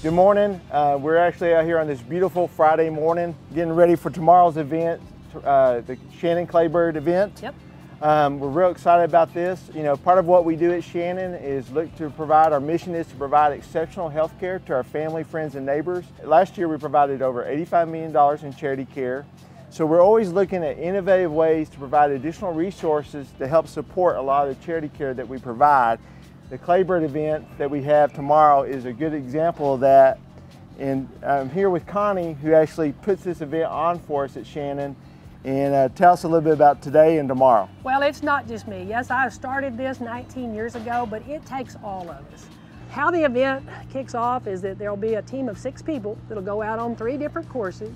Good morning. We're actually out here on this beautiful Friday morning getting ready for tomorrow's event, the Shannon Clay Bird event. Yep. We're real excited about this. You know, part of what we do at Shannon is look to provide, our mission is to provide exceptional health care to our family, friends, and neighbors. Last year we provided over $85 million in charity care. So we're always looking at innovative ways to provide additional resources to help support a lot of the charity care that we provide. The Claybird event that we have tomorrow is a good example of that. And I'm here with Connie, who actually puts this event on for us at Shannon. And tell us a little bit about today and tomorrow. Well, it's not just me. Yes, I started this 19 years ago, but it takes all of us. How the event kicks off is that there'll be a team of 6 people that'll go out on 3 different courses.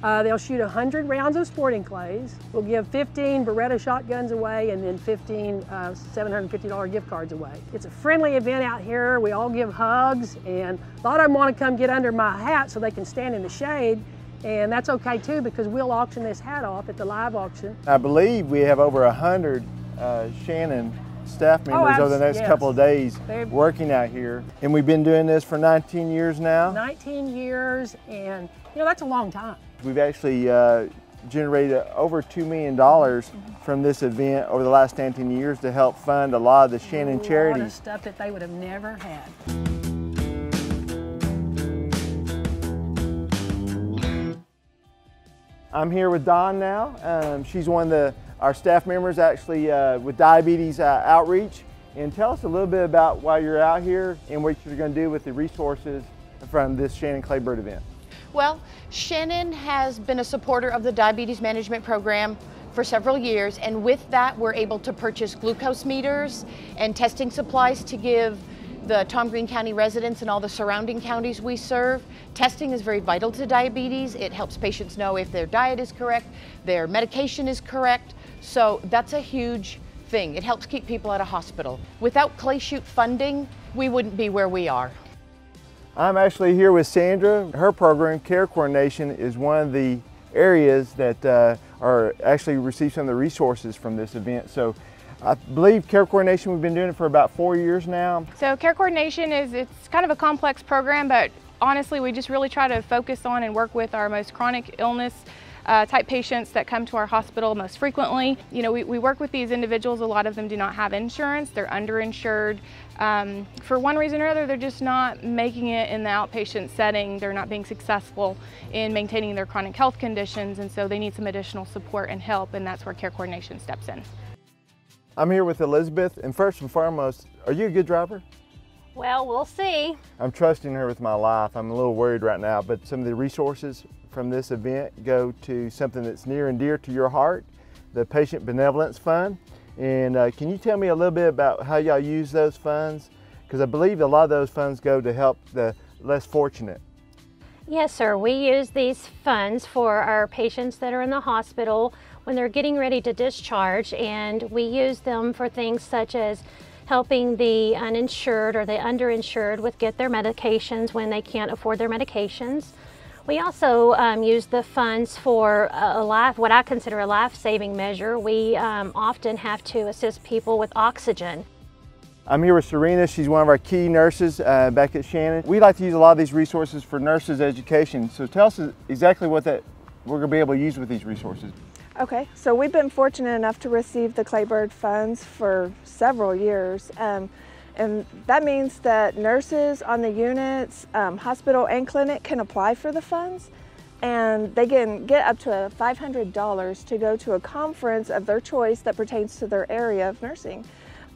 They'll shoot 100 rounds of sporting clays. We'll give 15 Beretta shotguns away and then 15 $750 gift cards away. It's a friendly event out here. We all give hugs, and a lot of them want to come get under my hat so they can stand in the shade. And that's okay too, because we'll auction this hat off at the live auction. I believe we have over 100 Shannon staff members over the next couple of days working out here. And we've been doing this for 19 years now. 19 years, and you know, that's a long time. We've actually generated over $2 million from this event over the last 19 years to help fund a lot of the Shannon charities. A lot of stuff that they would have never had. I'm here with Dawn now. She's one of our staff members actually with diabetes outreach. And tell us a little bit about why you're out here and what you're going to do with the resources from this Shannon Clay Bird event. Well, Shannon has been a supporter of the diabetes management program for several years, and with that we're able to purchase glucose meters and testing supplies to give the Tom Green County residents and all the surrounding counties we serve. Testing is very vital to diabetes. It helps patients know if their diet is correct, their medication is correct, so that's a huge thing. It helps keep people out of hospital. Without Clay Shoot funding, we wouldn't be where we are. I'm actually here with Sandra. Her program, Care Coordination, is one of the areas that are actually receive some of the resources from this event. So I believe Care Coordination, we've been doing it for about 4 years now. So Care Coordination it's kind of a complex program, but honestly we just really try to focus on and work with our most chronic illness type patients that come to our hospital most frequently. You know, we work with these individuals. A lot of them do not have insurance. They're underinsured. For one reason or other, they're just not making it in the outpatient setting. They're not being successful in maintaining their chronic health conditions, and so they need some additional support and help, and that's where Care Coordination steps in. I'm here with Elizabeth, and first and foremost, are you a good driver? Well, we'll see. I'm trusting her with my life. I'm a little worried right now, but some of the resources from this event go to something that's near and dear to your heart, the Patient Benevolence Fund. And can you tell me a little bit about how y'all use those funds? Because I believe a lot of those funds go to help the less fortunate. Yes, sir. We use these funds for our patients that are in the hospital when they're getting ready to discharge, and we use them for things such as helping the uninsured or the underinsured with get their medications when they can't afford their medications. We also use the funds for what I consider a life-saving measure. We often have to assist people with oxygen. I'm here with Serena. She's one of our key nurses back at Shannon. We like to use a lot of these resources for nurses' education. So tell us exactly what we're going to be able to use with these resources. Okay, so we've been fortunate enough to receive the Claybird funds for several years. And that means that nurses on the units, hospital and clinic can apply for the funds, and they can get up to $500 to go to a conference of their choice that pertains to their area of nursing.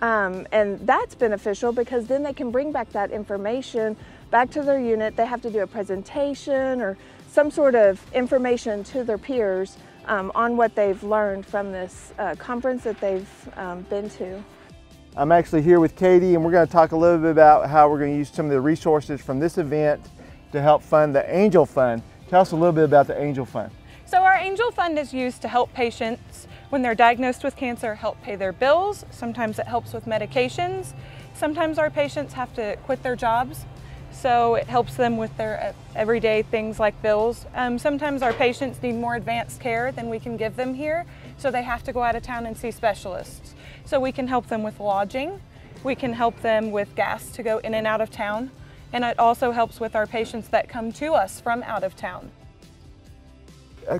And that's beneficial because then they can bring back that information back to their unit. They have to do a presentation or some sort of information to their peers on what they've learned from this conference that they've been to. I'm actually here with Katie, and we're going to talk a little bit about how we're going to use some of the resources from this event to help fund the Angel Fund. Tell us a little bit about the Angel Fund. So our Angel Fund is used to help patients when they're diagnosed with cancer, help pay their bills. Sometimes it helps with medications. Sometimes our patients have to quit their jobs, so it helps them with their everyday things like bills. Sometimes our patients need more advanced care than we can give them here, so they have to go out of town and see specialists. So we can help them with lodging. We can help them with gas to go in and out of town. and it also helps with our patients that come to us from out of town.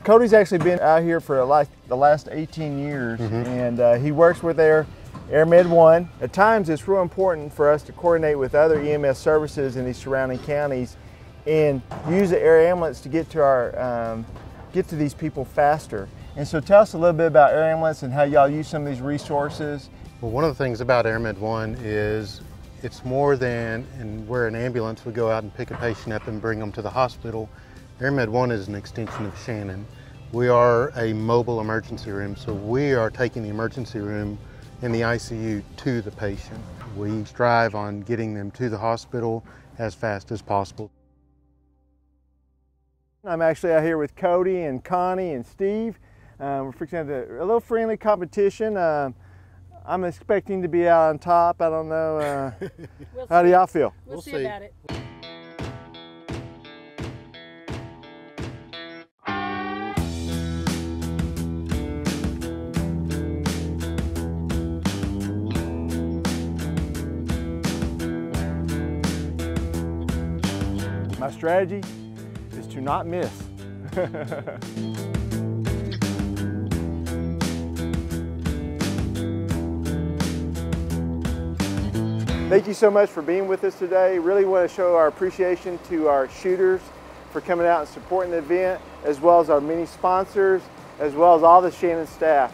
Cody's actually been out here for like the last 18 years, and he works with AirMed 1. At times it's real important for us to coordinate with other EMS services in these surrounding counties and use the air ambulance to get to these people faster. And so tell us a little bit about air ambulance and how y'all use some of these resources. Well, one of the things about AirMed 1 is it's more than where an ambulance would go out and pick a patient up and bring them to the hospital. AirMed 1 is an extension of Shannon. We are a mobile emergency room, so we are taking the emergency room and the ICU to the patient. We strive on getting them to the hospital as fast as possible. I'm actually out here with Cody and Connie and Steve. We're fixing to have a little friendly competition. I'm expecting to be out on top. I don't know. How do y'all feel? We'll see about it. My strategy is to not miss. Thank you so much for being with us today. Really want to show our appreciation to our shooters for coming out and supporting the event, as well as our many sponsors, as well as all the Shannon staff.